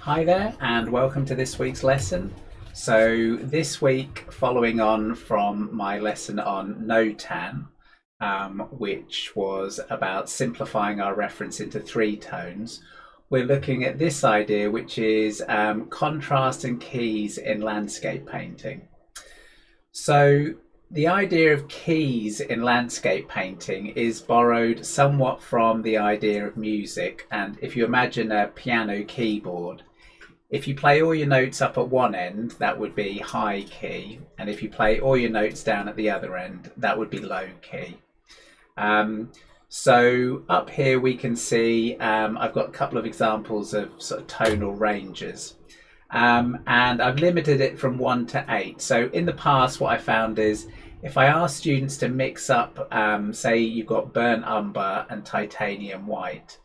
Hi there, and welcome to this week's lesson. So this week, following on from my lesson on notan, which was about simplifying our reference into three tones, we're looking at this idea, which is contrast and keys in landscape painting. So the idea of keys in landscape painting is borrowed somewhat from the idea of music. And if you imagine a piano keyboard, if you play all your notes up at one end, that would be high key. And if you play all your notes down at the other end, that would be low key. So up here we can see I've got a couple of examples of sort of tonal ranges. And I've limited it from 1 to 8. So in the past, what I found is if I ask students to mix up, say you've got burnt umber and titanium white,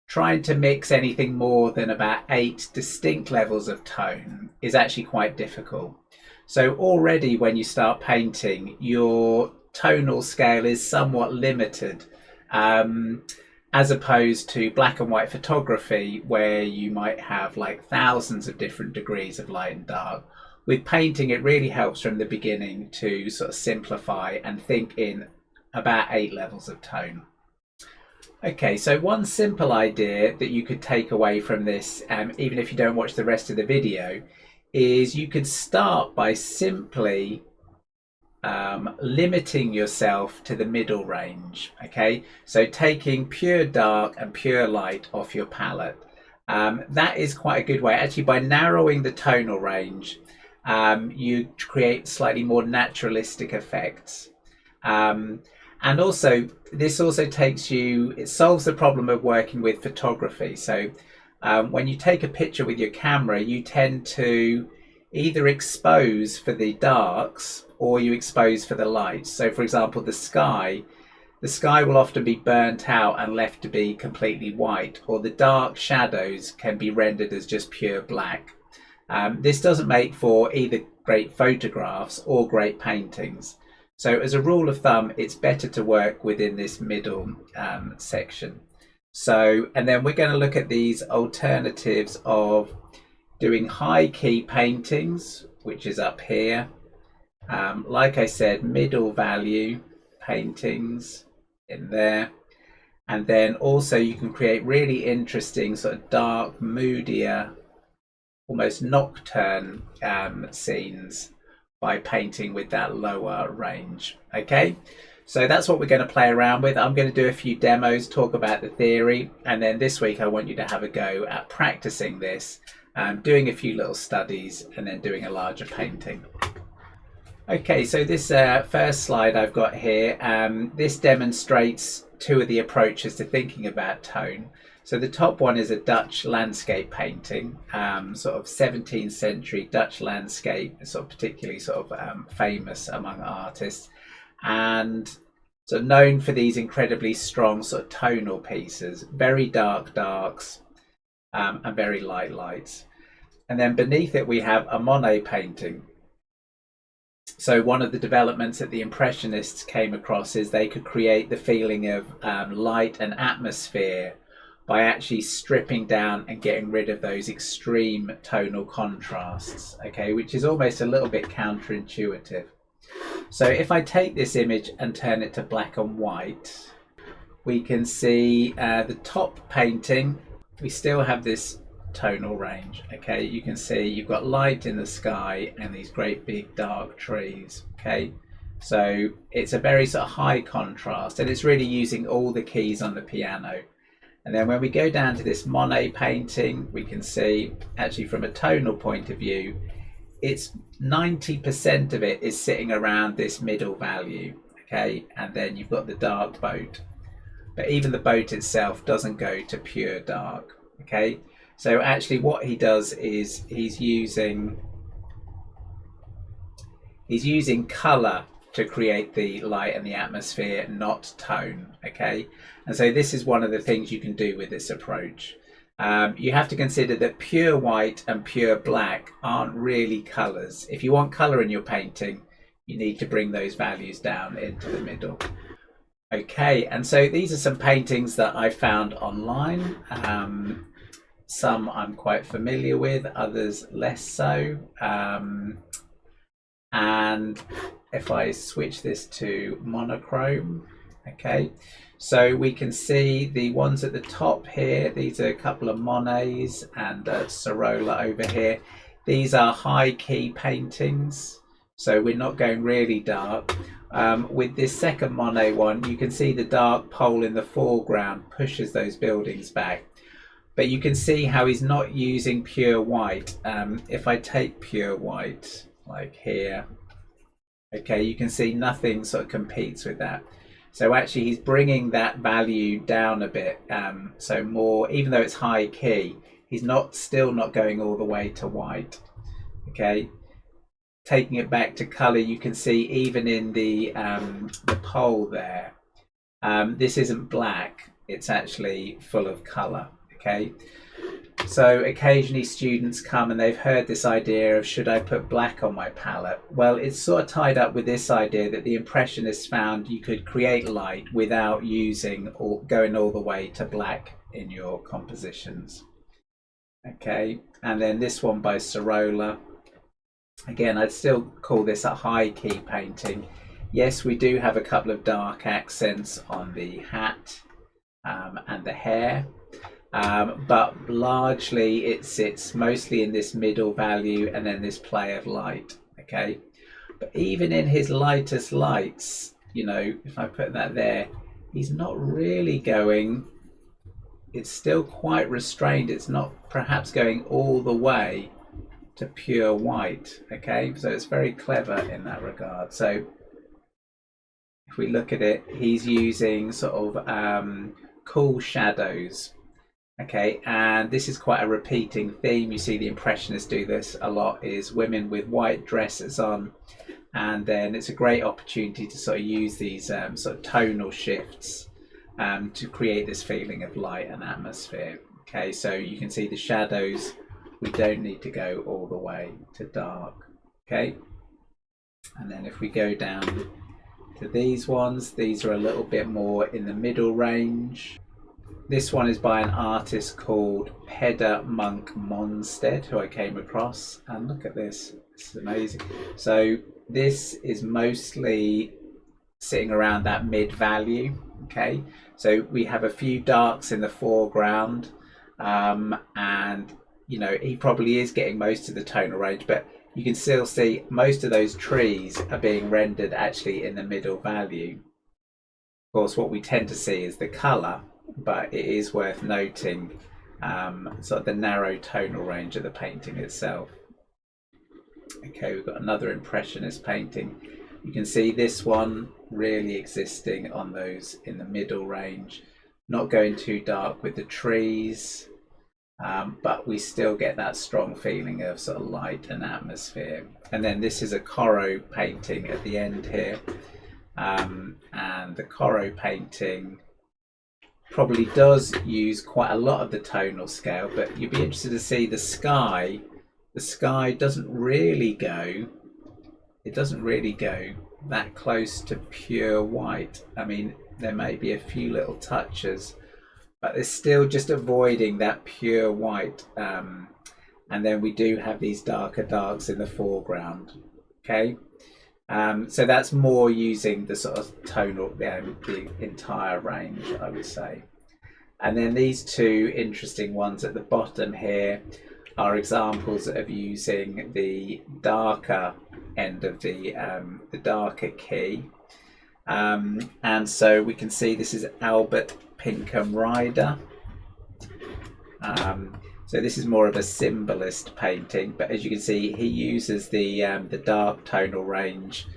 trying to mix anything more than about 8 distinct levels of tone is actually quite difficult. So already when you start painting, your tonal scale is somewhat limited, as opposed to black and white photography, where you might have like thousands of different degrees of light and dark. With painting, it really helps from the beginning to sort of simplify and think in about 8 levels of tone. Okay, so one simple idea that you could take away from this, even if you don't watch the rest of the video, is you could start by simply limiting yourself to the middle range. Okay, so taking pure dark and pure light off your palette. That is quite a good way. Actually, by narrowing the tonal range, you create slightly more naturalistic effects. And also, this also it solves the problem of working with photography. So when you take a picture with your camera, you tend to either expose for the darks or you expose for the lights. So for example, the sky will often be burnt out and left to be completely white, or the dark shadows can be rendered as just pure black. This doesn't make for either great photographs or great paintings. So as a rule of thumb, it's better to work within this middle section. So, and then we're going to look at these alternatives of doing high key paintings, which is up here. Like I said, middle value paintings in there. And then also you can create really interesting sort of dark, moodier, almost nocturne scenes by painting with that lower range. Okay, so that's what we're going to play around with. I'm going to do a few demos, talk about the theory, and then this week I want you to have a go at practicing this, doing a few little studies and then doing a larger painting. Okay, so this first slide I've got here, this demonstrates two of the approaches to thinking about tone. So the top one is a Dutch landscape painting, sort of 17th century Dutch landscape, sort of particularly sort of famous among artists, and sort of known for these incredibly strong sort of tonal pieces, very dark darks and very light lights. And then beneath it we have a Monet painting. So one of the developments that the Impressionists came across is they could create the feeling of light and atmosphere by actually stripping down and getting rid of those extreme tonal contrasts, okay, which is almost a little bit counterintuitive. So if I take this image and turn it to black and white, we can see the top painting, we still have this tonal range. Okay, you can see you've got light in the sky and these great big dark trees. Okay, so it's a very sort of high contrast and it's really using all the keys on the piano. And then when we go down to this Monet painting, we can see actually from a tonal point of view, it's 90% of it is sitting around this middle value. Okay, and then you've got the dark boat, but even the boat itself doesn't go to pure dark. Okay, so actually what he does is he's using color to create the light and the atmosphere, not tone. Okay, and so this is one of the things you can do with this approach. You have to consider that pure white and pure black aren't really colors. If you want color in your painting, you need to bring those values down into the middle. Okay, and so these are some paintings that I found online. Some I'm quite familiar with, others less so. And if I switch this to monochrome, okay, so we can see the ones at the top here. These are a couple of Monets and Sorolla over here. These are high key paintings, so we're not going really dark. With this second Monet one, you can see the dark pole in the foreground pushes those buildings back. But you can see how he's not using pure white. If I take pure white, like here, okay, you can see nothing sort of competes with that. So actually he's bringing that value down a bit. So more, even though it's high key, he's still not going all the way to white. Okay, taking it back to color, you can see even in the pole there, this isn't black, it's actually full of color. Okay, so occasionally students come and they've heard this idea of, should I put black on my palette? Well, it's sort of tied up with this idea that the Impressionists found you could create light without using or going all the way to black in your compositions. Okay, and then this one by Sorolla. Again, I'd still call this a high key painting. Yes, we do have a couple of dark accents on the hat and the hair. But largely it sits mostly in this middle value and then this play of light. Okay, but even in his lightest lights, you know, if I put that there, he's not really going, it's still quite restrained. It's not perhaps going all the way to pure white. Okay, so it's very clever in that regard. So if we look at it, he's using sort of cool shadows. Okay, and this is quite a repeating theme. You see the Impressionists do this a lot, is women with white dresses on, and then it's a great opportunity to sort of use these sort of tonal shifts to create this feeling of light and atmosphere. Okay, so you can see the shadows, we don't need to go all the way to dark. Okay, and then if we go down to these ones, these are a little bit more in the middle range. This one is by an artist called Peder Monk Monstead, who I came across, and look at this, this is amazing. So this is mostly sitting around that mid value. Okay, so we have a few darks in the foreground, and you know, he probably is getting most of the tonal range, but you can still see most of those trees are being rendered actually in the middle value. Of course, what we tend to see is the color, but it is worth noting sort of the narrow tonal range of the painting itself. Okay, we've got another Impressionist painting. You can see this one really existing on those in the middle range, not going too dark with the trees, but we still get that strong feeling of sort of light and atmosphere. And then this is a Corot painting at the end here, and the Corot painting probably does use quite a lot of the tonal scale, but you'd be interested to see the sky. The sky doesn't really go, it doesn't really go that close to pure white. I mean, there may be a few little touches, but it's still just avoiding that pure white. And then we do have these darker darks in the foreground. Okay, so that's more using the sort of tonal, the entire range, I would say. And then these two interesting ones at the bottom here are examples of using the darker end of the darker key. And so we can see this is Albert Pinkham Ryder. So this is more of a symbolist painting, but as you can see, he uses the dark tonal range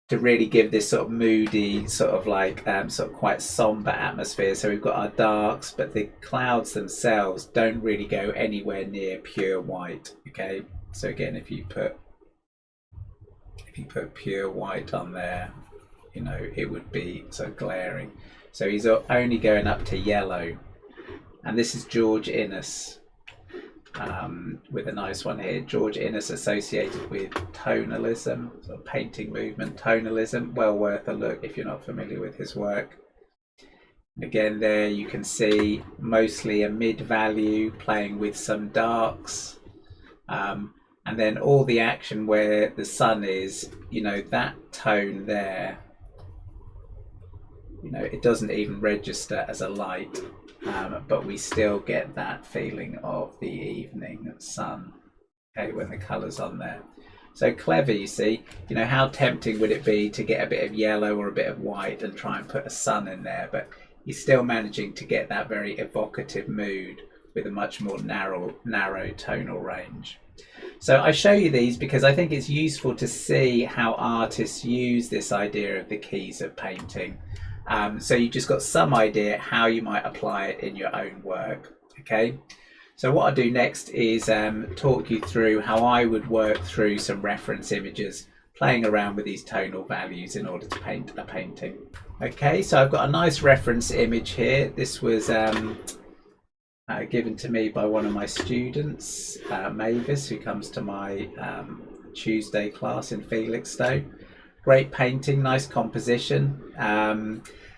to really give this sort of moody, sort of like sort of quite somber atmosphere. So we've got our darks, but the clouds themselves don't really go anywhere near pure white. Okay, so again, if you put pure white on there, you know, it would be so glaring. So he's only going up to yellow. And this is George Inness, with a nice one here. George Inness associated with tonalism, sort of painting movement, tonalism. Well worth a look if you're not familiar with his work. Again, there you can see mostly a mid value playing with some darks. And then all the action where the sun is, you know, that tone there, you know, it doesn't even register as a light, but we still get that feeling of the evening sun, okay, when the colour's on there. So clever, you see. You know, how tempting would it be to get a bit of yellow or a bit of white and try and put a sun in there, but you're still managing to get that very evocative mood with a much more narrow tonal range. So I show you these because I think it's useful to see how artists use this idea of the keys of painting. So you just got some idea how you might apply it in your own work. Okay, so what I'll do next is talk you through how I would work through some reference images, playing around with these tonal values in order to paint a painting. Okay, so I've got a nice reference image here. This was given to me by one of my students, Mavis, who comes to my Tuesday class in Felixstowe. Great painting, nice composition.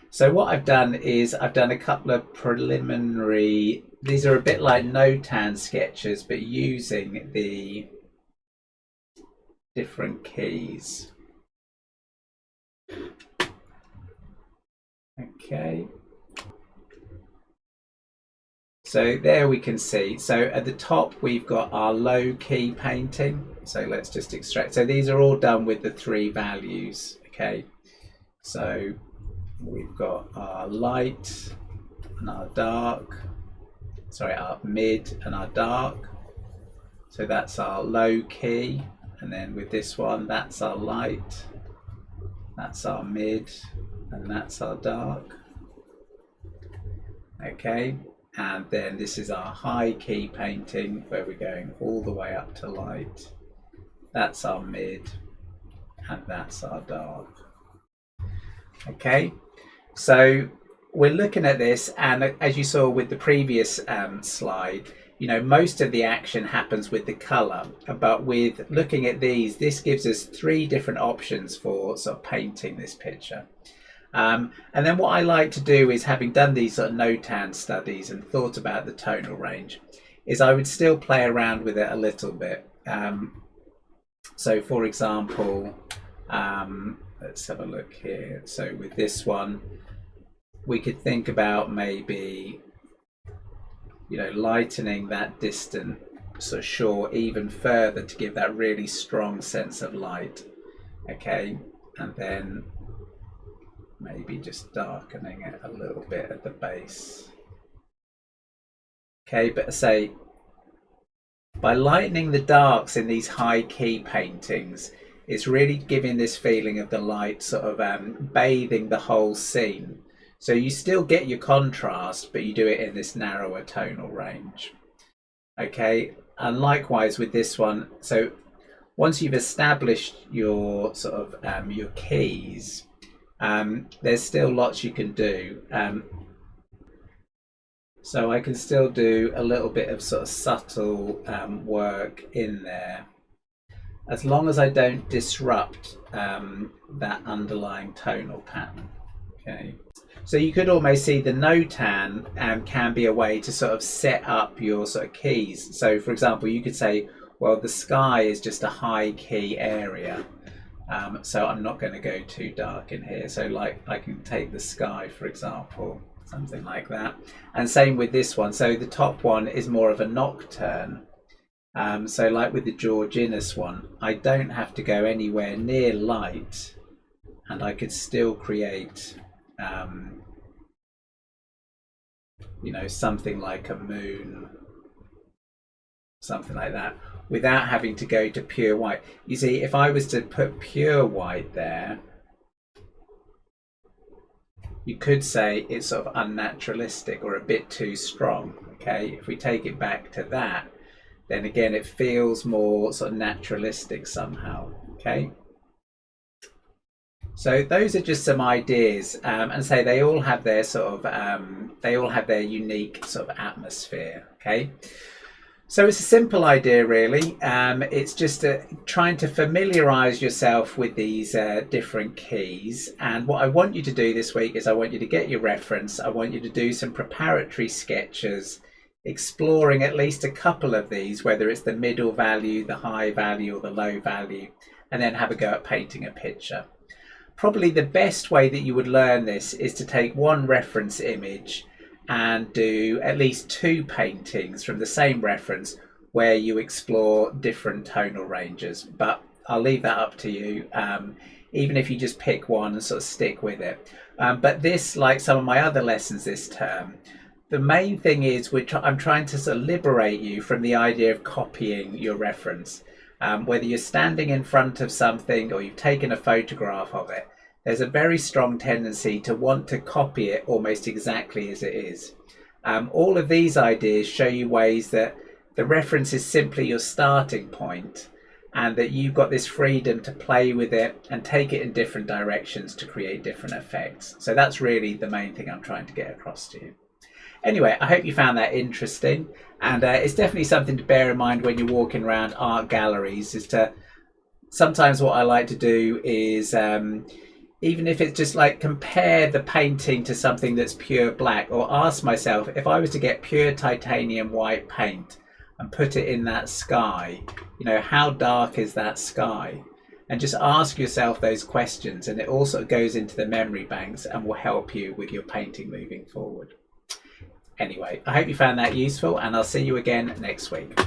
So what I've done is I've done a couple of preliminary, these are a bit like no-tan sketches, but using the different keys. Okay. So there we can see, so at the top we've got our low key painting. So let's just extract, so these are all done with the 3 values, okay? So we've got our light and our dark, sorry, our mid and our dark. So that's our low key, and then with this one, that's our light, that's our mid, and that's our dark, okay? And then this is our high key painting where we're going all the way up to light. That's our mid and that's our dark. Okay, so we're looking at this, and as you saw with the previous slide, you know, most of the action happens with the color, but with looking at these, this gives us 3 different options for sort of painting this picture. And then what I like to do is, having done these sort of no-tan studies and thought about the tonal range, is I would still play around with it a little bit. So for example, let's have a look here. So with this one, we could think about maybe, you know, lightening that distant sort of shore even further to give that really strong sense of light. Okay, and then maybe just darkening it a little bit at the base. Okay, but say by lightening the darks in these high key paintings, it's really giving this feeling of the light sort of bathing the whole scene. So you still get your contrast, but you do it in this narrower tonal range. Okay, and likewise with this one. So once you've established your sort of your keys, there's still lots you can do. So I can still do a little bit of sort of subtle work in there, as long as I don't disrupt that underlying tonal pattern. Okay, so you could almost see the no-tan can be a way to sort of set up your sort of keys. So for example, you could say, well, the sky is just a high key area. So I'm not going to go too dark in here. So like I can take the sky, for example, something like that. And same with this one. So the top one is more of a nocturne. So like with the Georginus one, I don't have to go anywhere near light, and I could still create, you know, something like a moon, something like that, without having to go to pure white. You see, if I was to put pure white there, you could say it's sort of unnaturalistic or a bit too strong. Okay, if we take it back to that, then again it feels more sort of naturalistic somehow. Okay, so those are just some ideas, and say they all have their sort of they all have their unique sort of atmosphere. Okay, So it's a simple idea, really. It's just trying to familiarize yourself with these different keys. And what I want you to do this week is I want you to get your reference. I want you to do some preparatory sketches, exploring at least a couple of these, whether it's the middle value, the high value, or the low value, and then have a go at painting a picture. Probably the best way that you would learn this is to take one reference image and do at least 2 paintings from the same reference where you explore different tonal ranges. But I'll leave that up to you, even if you just pick one and sort of stick with it. But this, like some of my other lessons this term, the main thing is I'm trying to sort of liberate you from the idea of copying your reference. Whether you're standing in front of something or you've taken a photograph of it, there's a very strong tendency to want to copy it almost exactly as it is. All of these ideas show you ways that the reference is simply your starting point, and that you've got this freedom to play with it and take it in different directions to create different effects. So that's really the main thing I'm trying to get across to you. Anyway, I hope you found that interesting, and it's definitely something to bear in mind when you're walking around art galleries. Sometimes what I like to do is, even if it's just like compare the painting to something that's pure black, or ask myself, if I was to get pure titanium white paint and put it in that sky, how dark is that sky? And just ask yourself those questions, and it also goes into the memory banks and will help you with your painting moving forward. Anyway, I hope you found that useful, and I'll see you again next week.